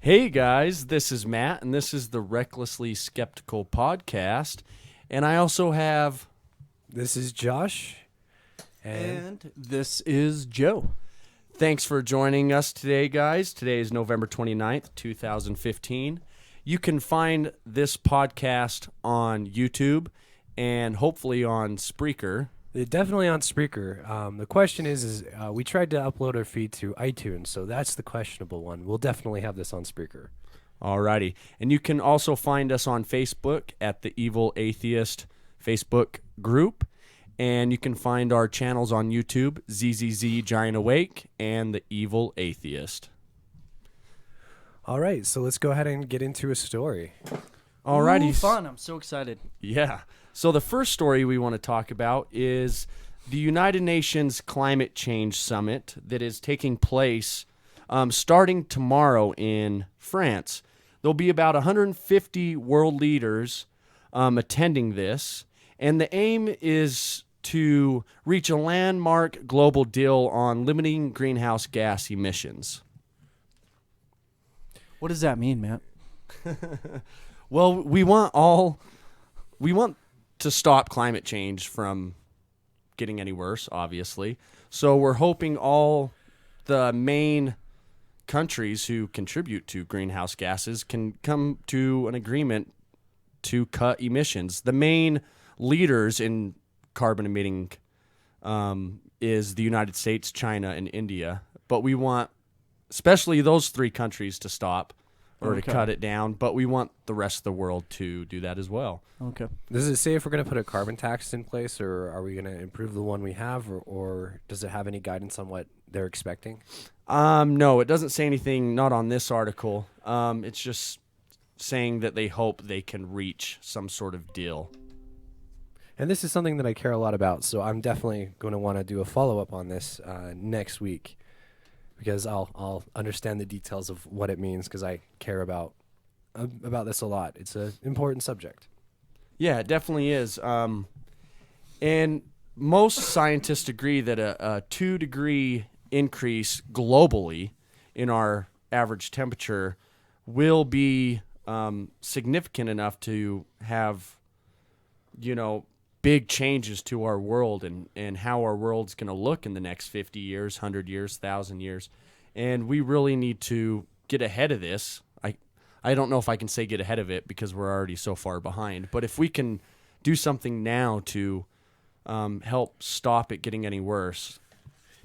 Hey guys, this is Matt, and this is the Recklessly Skeptical podcast. And I also have. This is Josh. And this is Joe. Thanks for joining us today, guys. Today is November 29th, 2015. You can find this podcast on YouTube and hopefully on Spreaker. Definitely on Spreaker. The question is we tried to upload our feed to iTunes, so that's the questionable one. We'll definitely have this on Spreaker. Alrighty. And you can also find us on Facebook at the Evil Atheist Facebook group. And you can find our channels on YouTube, ZZZ Giant Awake and the Evil Atheist. All right, so let's go ahead and get into a story. Alrighty. Ooh, fun. I'm so excited. Yeah. So the first story we want to talk about is the United Nations Climate Change Summit that is taking place starting tomorrow in France. There'll be about 150 world leaders attending this, and the aim is to reach a landmark global deal on limiting greenhouse gas emissions. What does that mean, Matt? Well, we want to stop climate change from getting any worse, obviously. So we're hoping all the main countries who contribute to greenhouse gases can come to an agreement to cut emissions. The main leaders in carbon emitting is the United States, China, and India. But we want especially those three countries to stop or to cut it down, but we want the rest of the world to do that as well. Okay. Does it say if we're going to put a carbon tax in place, or are we going to improve the one we have, or does it have any guidance on what they're expecting? No, it doesn't say anything, not on this article. It's just saying that they hope they can reach some sort of deal. And this is something that I care a lot about, so I'm definitely going to want to do a follow-up on this next week, because I'll understand the details of what it means, because I care about this a lot. It's an important subject. Yeah, it definitely is. And most scientists agree that a 2-degree increase globally in our average temperature will be significant enough to have, big changes to our world and how our world's going to look in the next 50 years, 100 years, 1,000 years. And we really need to get ahead of this. I don't know if I can say get ahead of it because we're already so far behind. But if we can do something now to help stop it getting any worse.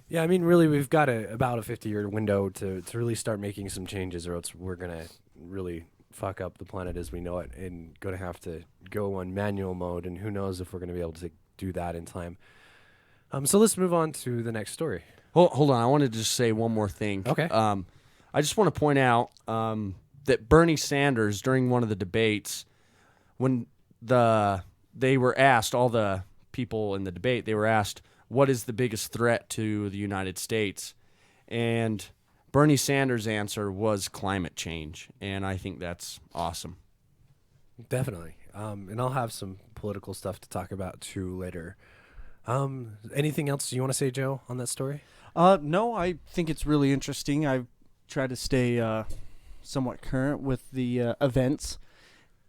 Yeah, I mean, really, we've got about a 50-year window to really start making some changes, or else we're going to really fuck up the planet as we know it and going to have to go on manual mode, and who knows if we're going to be able to do that in time. So let's move on to the next story. Hold on. I wanted to just say one more thing. Okay. I just want to point out that Bernie Sanders, during one of the debates, when they were asked, all the people in the debate, they were asked, what is the biggest threat to the United States? And Bernie Sanders' answer was climate change, and I think that's awesome. Definitely. And I'll have some political stuff to talk about, too, later. Anything else you want to say, Joe, on that story? No, I think it's really interesting. I've tried to stay somewhat current with the events,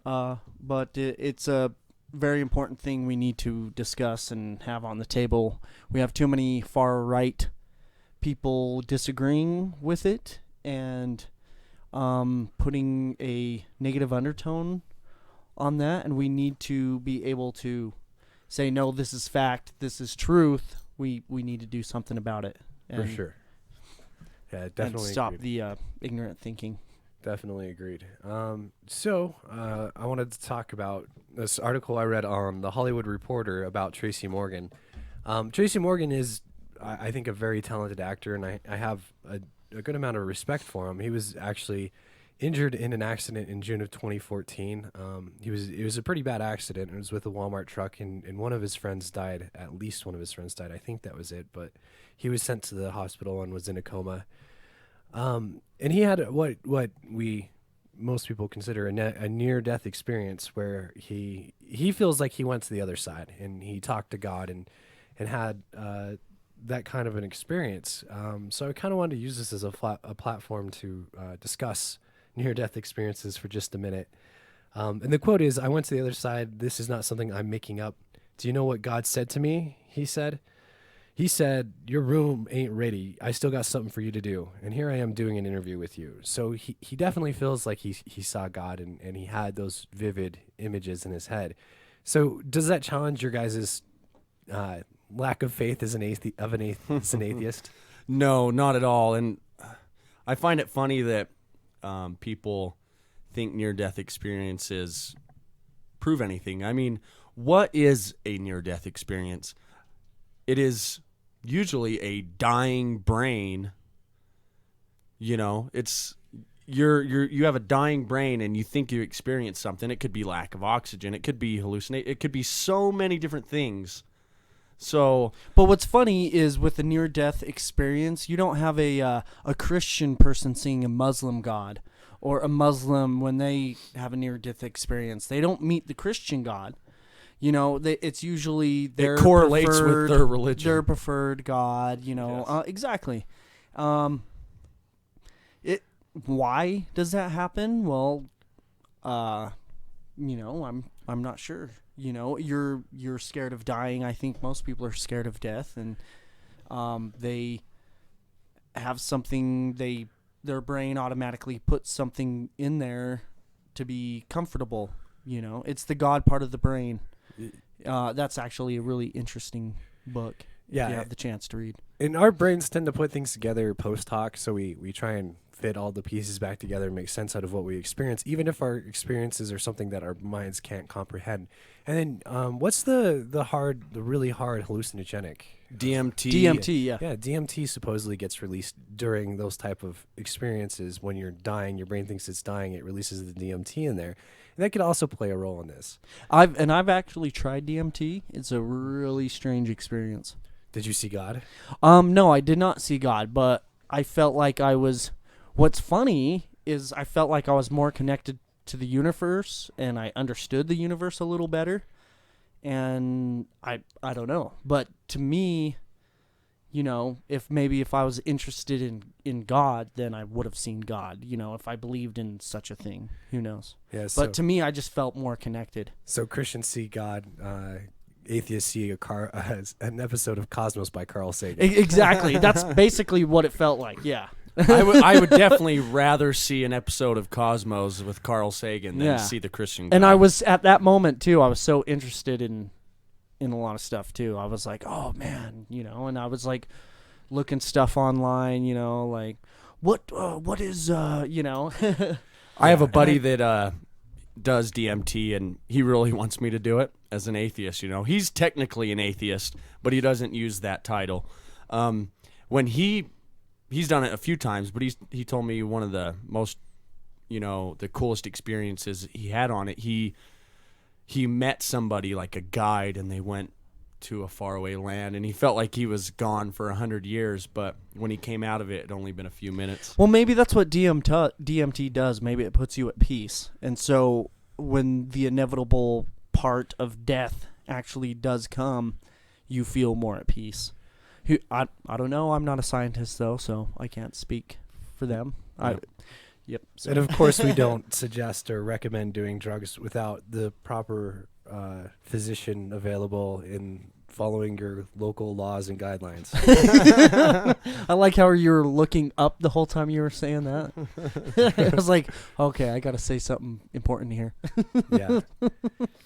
but it's a very important thing we need to discuss and have on the table. We have too many far-right people disagreeing with it and putting a negative undertone on that, and we need to be able to say, no, this is fact, this is truth. We need to do something about it. For sure. Yeah, definitely. And stop agreed. the ignorant thinking. Definitely agreed. So I wanted to talk about this article I read on The Hollywood Reporter about Tracy Morgan. Tracy Morgan is, I think, a very talented actor, and I have a good amount of respect for him. He was actually injured in an accident in June of 2014. It was a pretty bad accident. It was with a Walmart truck, and one of his friends died. At least one of his friends died. I think that was it, but he was sent to the hospital and was in a coma. And he had what most people consider a near-death experience, where he feels like he went to the other side, and he talked to God and had that kind of an experience. So I kind of wanted to use this as a platform to discuss near-death experiences for just a minute. And the quote is, "I went to the other side. This is not something I'm making up. Do you know what God said to me?" He said, "Your room ain't ready. I still got something for you to do. And here I am doing an interview with you." So he definitely feels like he saw God and he had those vivid images in his head. So does that challenge your guys' lack of faith as an atheist? No, not at all. And I find it funny that people think near-death experiences prove anything. I mean, what is a near-death experience? It is usually a dying brain. You know, it's you have a dying brain and you think you experience something. It could be lack of oxygen. It could be hallucinate. It could be so many different things. So, but what's funny is with the near-death experience, you don't have a Christian person seeing a Muslim God, or a Muslim when they have a near-death experience. They don't meet the Christian God. You know, it's usually their it correlates with their religion, their preferred God. You know, yes. Exactly. Why does that happen? Well, you know, I'm not sure. You know, you're scared of dying. I think most people are scared of death, and they have something. Their brain automatically puts something in there to be comfortable. You know, it's the God part of the brain. That's actually a really interesting book. Yeah, if you have the chance to read. And our brains tend to put things together post hoc, so we try and fit all the pieces back together and make sense out of what we experience, even if our experiences are something that our minds can't comprehend. And then, what's the really hard hallucinogenic? DMT. DMT, yeah. Yeah, DMT supposedly gets released during those type of experiences. When you're dying, your brain thinks it's dying, it releases the DMT in there. And that could also play a role in this. I've actually tried DMT. It's a really strange experience. Did you see God? No, I did not see God, but I felt like I was. What's funny is I felt like I was more connected to the universe, and I understood the universe a little better. And I don't know, but to me, you know, if I was interested in God, then I would have seen God. You know, if I believed in such a thing, who knows? Yeah. But to me, I just felt more connected. So Christians see God. Atheists see an episode of Cosmos by Carl Sagan. Exactly. That's basically what it felt like. Yeah. I would definitely rather see an episode of Cosmos with Carl Sagan than see the Christian God. And I was at that moment too. I was so interested in a lot of stuff too. I was like, oh man, you know, and I was like looking stuff online, you know, like what is you know. I have a buddy that does DMT, and he really wants me to do it as an atheist. You know, he's technically an atheist, but he doesn't use that title. When he's done it a few times, but he told me one of the most, you know, the coolest experiences he had on it. He met somebody, like a guide, and they went to a faraway land, and he felt like he was gone for 100 years, but when he came out of it, it had only been a few minutes. Well, maybe that's what DMT does. Maybe it puts you at peace. And so when the inevitable part of death actually does come, you feel more at peace. I don't know. I'm not a scientist, though, so I can't speak for them. Yep. So. And of course, we don't suggest or recommend doing drugs without the proper physician available in following your local laws and guidelines. I like how you were looking up the whole time you were saying that. I was like, okay, I got to say something important here. Yeah.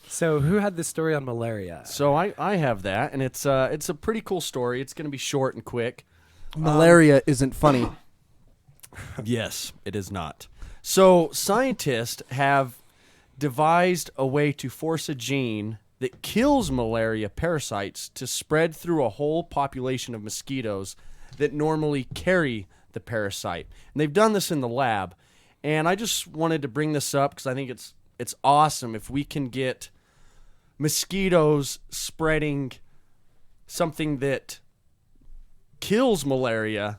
So who had this story on malaria? So I have that, and it's a pretty cool story. It's going to be short and quick. Malaria isn't funny. Yes, it is not. So scientists have devised a way to force a gene that kills malaria parasites to spread through a whole population of mosquitoes that normally carry the parasite. And they've done this in the lab. And I just wanted to bring this up because I think it's awesome if we can get mosquitoes spreading something that kills malaria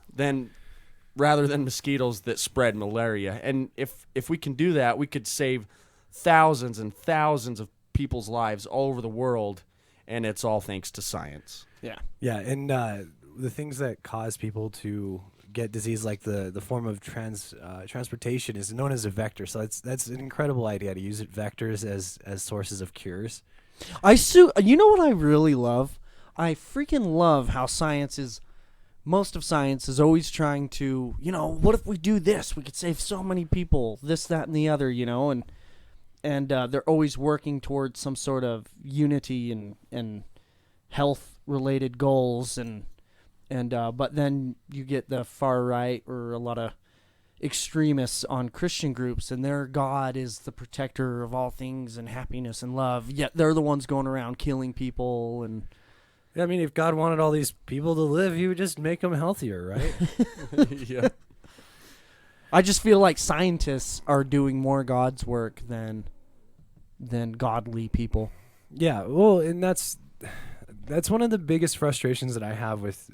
rather than mosquitoes that spread malaria. And if we can do that, we could save thousands and thousands of people's lives all over the world, and it's all thanks to science. Yeah. Yeah, and the things that cause people to get disease like the form of transportation is known as a vector. So that's an incredible idea to use vectors as sources of cures. You know what I really love? I freaking love how most of science is always trying to, what if we do this? We could save so many people, this, that, and the other, and they're always working towards some sort of unity and health-related goals, but then you get the far right or a lot of extremists on Christian groups, and their God is the protector of all things and happiness and love, yet they're the ones going around killing people. And I mean, if God wanted all these people to live, he would just make them healthier, right? Yeah. I just feel like scientists are doing more God's work than godly people. Yeah, well, and that's one of the biggest frustrations that I have with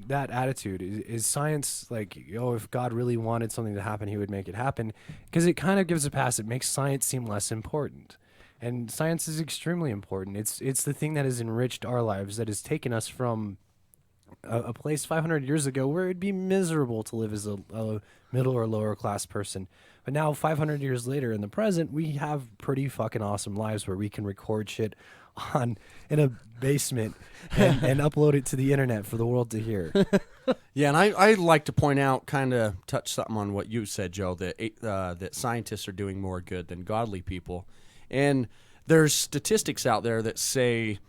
that attitude is science. Like, if God really wanted something to happen, he would make it happen, because it kind of gives a pass. It makes science seem less important, and science is extremely important. It's the thing that has enriched our lives, that has taken us from a place 500 years ago where it'd be miserable to live as a middle or lower class person. But now 500 years later in the present, we have pretty fucking awesome lives where we can record shit in a basement and upload it to the internet for the world to hear. Yeah, and I'd like to point out, kind of touch something on what you said, Joe, that scientists are doing more good than godly people. And there's statistics out there that say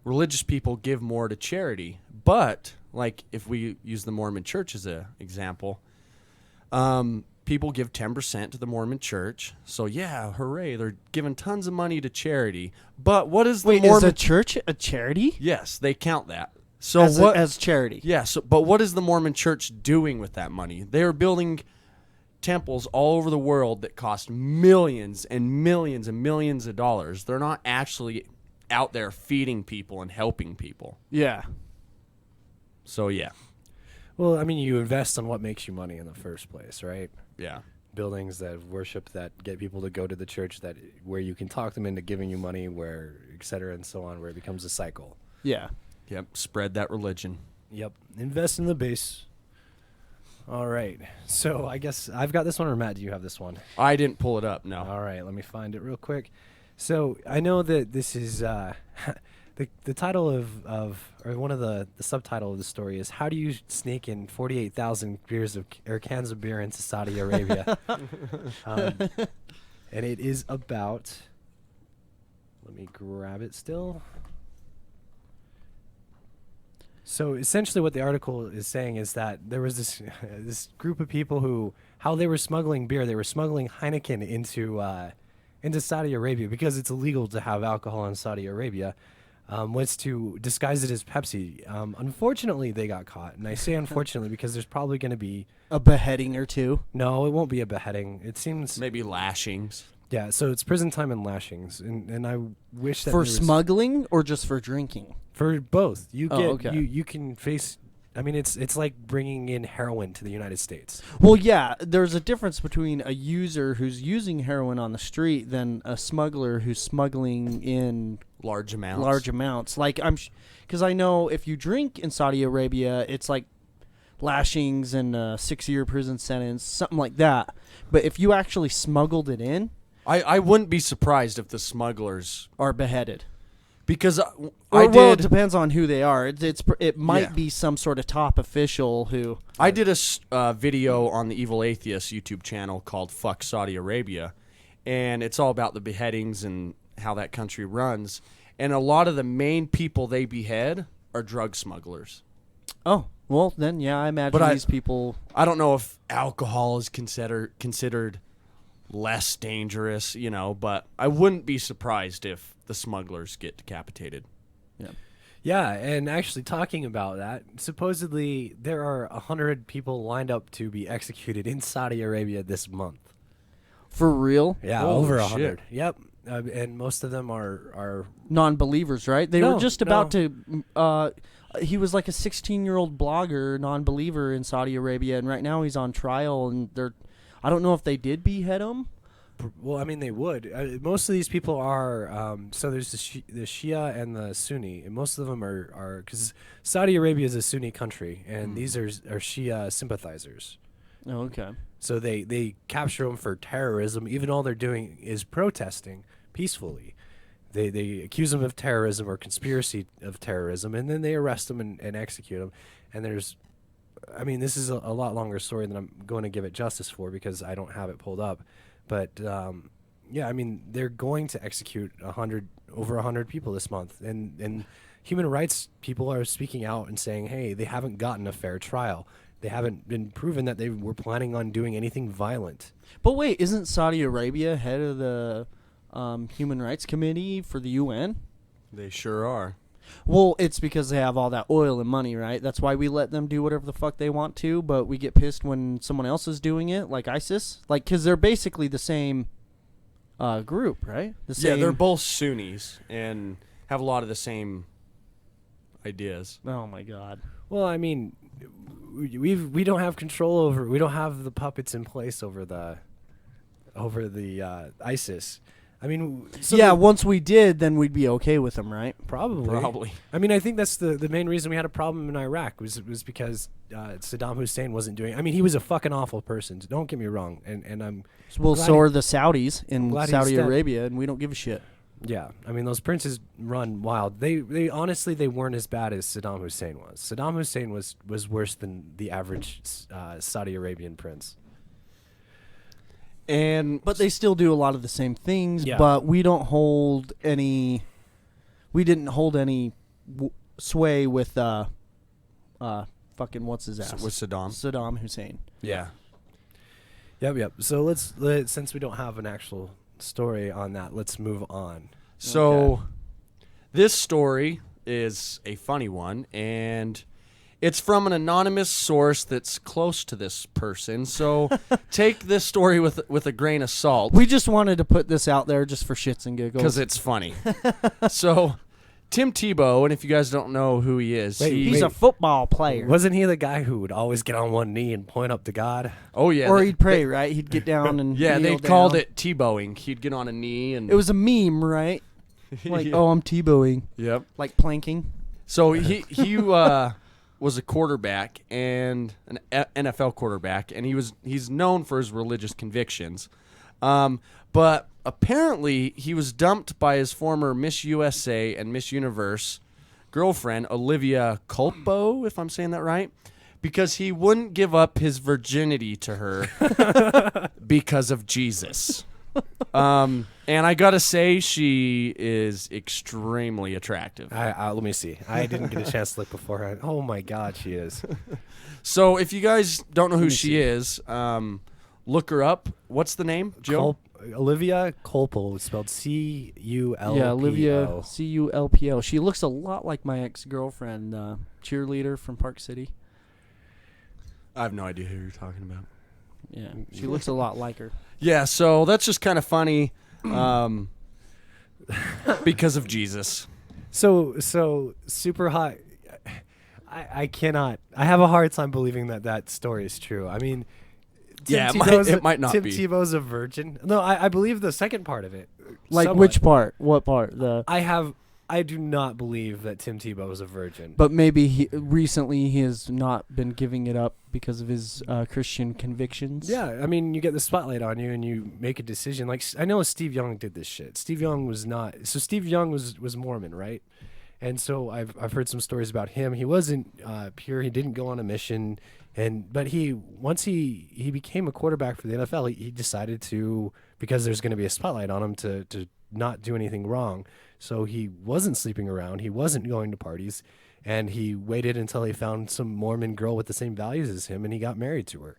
religious people give more to charity. But, like, if we use the Mormon Church as an example, people give 10% to the Mormon Church. So, yeah, hooray, they're giving tons of money to charity. But what is the Mormon... is a church a charity? Yes, they count that. So as charity. Yeah, but what is the Mormon Church doing with that money? They are building temples all over the world that cost millions and millions and millions of dollars. They're not actually out there feeding people and helping people. Yeah. So, yeah. Well, I mean, you invest on what makes you money in the first place, right? Yeah. Buildings that worship, that get people to go to the church, that where you can talk them into giving you money, where et cetera and so on, where it becomes a cycle. Yeah. Yep, spread that religion. Yep, invest in the base. All right, so I guess I've got this one, or Matt, do you have this one? I didn't pull it up, no. All right, let me find it real quick. So I know that this is the title of or one of the subtitle of the story is "How do you sneak in 48,000 cans of beer into Saudi Arabia?" And it is about. Let me grab it still. So essentially what the article is saying is that there was this group of people how they were smuggling beer. They were smuggling Heineken into Saudi Arabia because it's illegal to have alcohol in Saudi Arabia, was to disguise it as Pepsi. Unfortunately, they got caught. And I say unfortunately because there's probably going to be... a beheading or two. No, it won't be a beheading. It seems... Maybe lashings. Yeah, so it's prison time and lashings. And I wish that... For smuggling or just for drinking? For both. You can face... I mean, it's like bringing in heroin to the United States. Well, yeah, there's a difference between a user who's using heroin on the street than a smuggler who's smuggling in large amounts. Like, because I know if you drink in Saudi Arabia, it's like lashings and a 6-year prison sentence, something like that. But if you actually smuggled it in, I wouldn't be surprised if the smugglers are beheaded. Because it depends on who they are. It might be some sort of top official who... I did a video on the Evil Atheist YouTube channel called Fuck Saudi Arabia, and it's all about the beheadings and how that country runs. And a lot of the main people they behead are drug smugglers. Oh, well, then, yeah, I imagine these people... I don't know if alcohol is considered less dangerous, but I wouldn't be surprised if the smugglers get decapitated. Yeah, and actually talking about that, supposedly there are 100 people lined up to be executed in Saudi Arabia this month. For real? Yeah, Holy over 100. Shit. Yep, and most of them are non-believers, right? They were just about to... he was like a 16-year-old blogger, non-believer in Saudi Arabia, and right now he's on trial, and they're... I don't know if they did behead him, Well, I mean, they would. Most of these people are. So there's the Shia and the Sunni, and most of them are because Saudi Arabia is a Sunni country, and these are Shia sympathizers. Oh, okay. So they capture them for terrorism, even all they're doing is protesting peacefully. They accuse them of terrorism or conspiracy of terrorism, and then they arrest them and execute them. And there's, I mean, this is a lot longer story than I'm going to give it justice for because I don't have it pulled up. But yeah, I mean, they're going to execute over 100 people this month, and human rights people are speaking out and saying, hey, they haven't gotten a fair trial. They haven't been proven that they were planning on doing anything violent. But wait, isn't Saudi Arabia head of the Human Rights Committee for the UN? They sure are. Well, it's because they have all that oil and money, right? That's why we let them do whatever the fuck they want to, but we get pissed when someone else is doing it, like ISIS. Like, because they're basically the same group, right? The same. Yeah, they're both Sunnis and have a lot of the same ideas. Oh, my God. Well, I mean, we don't have control over. We don't have the puppets in place over the ISIS. I mean, so yeah, once we did, then we'd be okay with them, right? Probably. I mean, I think that's the main reason we had a problem in Iraq was because Saddam Hussein wasn't doing. I mean, he was a fucking awful person. Don't get me wrong. And I'm. Well, so are the Saudis in Saudi dead. Arabia, and we don't give a shit. Yeah, I mean, those princes run wild. They honestly they weren't as bad as Saddam Hussein was. Saddam Hussein was worse than the average Saudi Arabian prince. But they still do a lot of the same things. Yeah. But we don't hold any. We didn't hold any sway with fucking what's his ass With Saddam. Saddam Hussein. Yeah. Yep. So let's since we don't have an actual story on that, let's move on. So this story is a funny one, and it's from an anonymous source that's close to this person. So take this story with a grain of salt. We just wanted to put this out there just for shits and giggles. Because it's funny. So Tim Tebow, and if you guys don't know who he is, he's a football player. Wasn't he the guy who would always get on one knee and point up to God? Oh, yeah. Or he'd pray, right? He'd get down and yeah, they kneel called down. it Tebowing. He'd get on a knee. And It was a meme, right? Like, Yeah. oh, I'm Tebowing. Yep. Like planking. So he was a quarterback and an NFL quarterback, and he's known for his religious convictions. But apparently he was dumped by his former Miss USA and Miss Universe girlfriend, Olivia Culpo, if I'm saying that right, because he wouldn't give up his virginity to her because of Jesus. And I gotta say, she is extremely attractive. Let me see. I didn't get a chance to look beforehand. Oh my God, she is. So if you guys don't know who she is, look her up. What's the name, Joe? Olivia Culpo, spelled C-U-L-P-O. Yeah, Olivia Culpo. She looks a lot like my ex-girlfriend, cheerleader from Park City. I have no idea who you're talking about. Yeah, she looks a lot like her. Yeah, so that's just kind of funny because of Jesus. So super hot. I cannot. I have a hard time believing that story is true. I mean, It might not Tim be. Tebow's a virgin. No, I believe the second part of it. Like somewhat. which part? What part? I do not believe that Tim Tebow is a virgin. But maybe recently he has not been giving it up because of his Christian convictions. Yeah, I mean, you get the spotlight on you and you make a decision. Like, I know Steve Young did this shit. Steve Young was not. So Steve Young was Mormon, right? And so I've heard some stories about him. He wasn't pure. He didn't go on a mission. But once he became a quarterback for the NFL, he decided to, because there's going to be a spotlight on him, to not do anything wrong. So he wasn't sleeping around. He wasn't going to parties. And he waited until he found some Mormon girl with the same values as him, and he got married to her.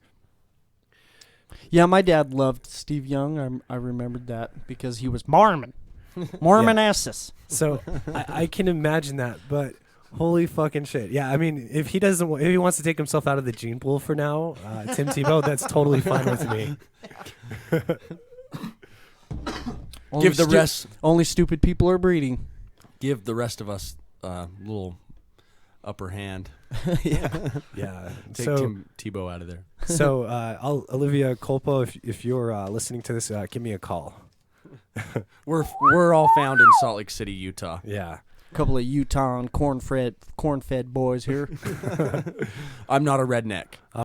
Yeah, my dad loved Steve Young. I remembered that because he was Mormon. Mormon-asses. So I can imagine that, but holy fucking shit. Yeah, I mean, if he wants to take himself out of the gene pool for now, Tim Tebow, that's totally fine with me. Give the rest. Only stupid people are breeding. Give the rest of us a little upper hand. Yeah. Yeah. Take So Tim Tebow out of there. So, Olivia Colpo, if you're listening to this, give me a call. We're all found in Salt Lake City, Utah. Yeah. Couple of Utah corn-fed boys here. I'm not a redneck.